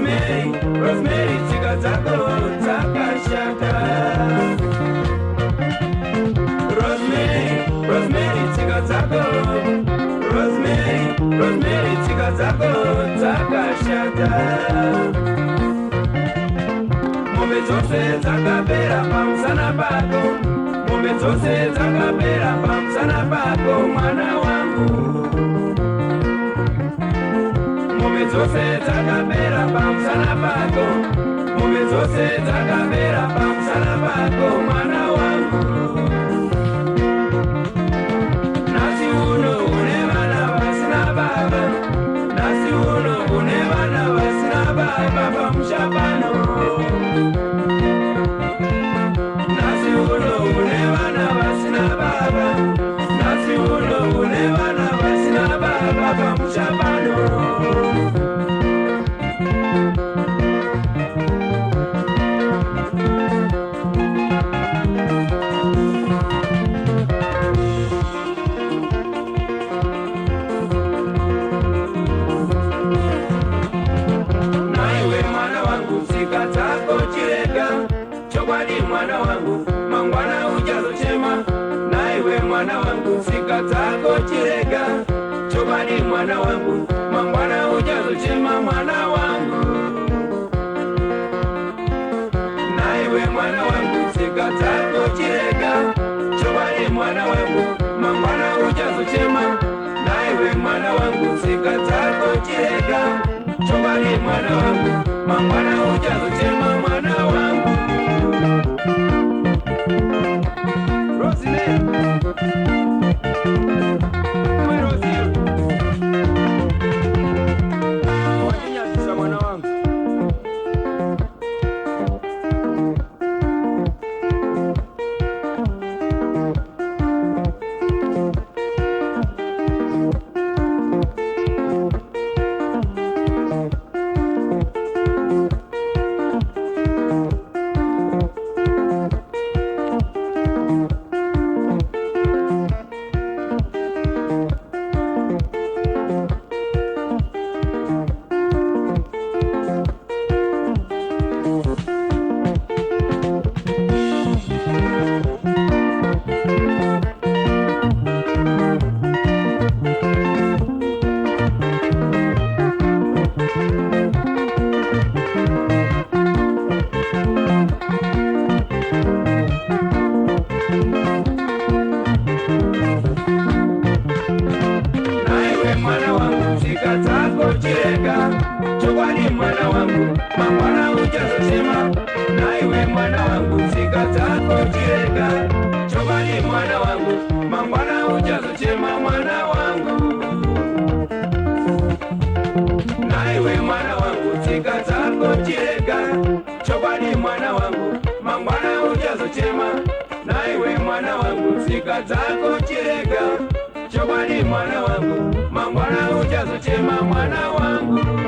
Rosemary, chika zako takashata. Rosemary, chika zako. Rosemary, chika zako takashata. Mombe zose zakapera pamusana pako. Mombe zose zakapera pamusana pako, mwana wangu. Mombe zose zakapera pamusana pako. Mombe zose zakapera pamusana pako, mwana wangu. Nasi uno une vana vasina baba. Nasi uno une vana vasina baba pamushapano. Nasi uno une vana vasina baba. Nasi uno une vana vasina baba pamushapano. Mwana wangu mangwana ujazochema, naiwe mwana wangu sikatako chirega. Chobani mwana wangu mangwana ujazochema, mwana wangu. Naiwe mwana wangu sikatako chirega. Chobani mwana wangu mangwana ujazochema, naiwe mwana wangu sikatako chirega. Chobani mwana wangu mangwana ujazochema, mwana wangu. Chobani mwana wangu mangwana ujazochema, naiwe mwana wangu sikatako chirega. Chobani mwana wangu mangwana ujazochema, mwana wangu. Naiwe mwana wangu sikatako chirega. Chobani mwana wangu mangwana ujazochema, naiwe mwana wangu sikatako chirega. Chobani mwana wangu mangwana ujazochema, mwana wangu.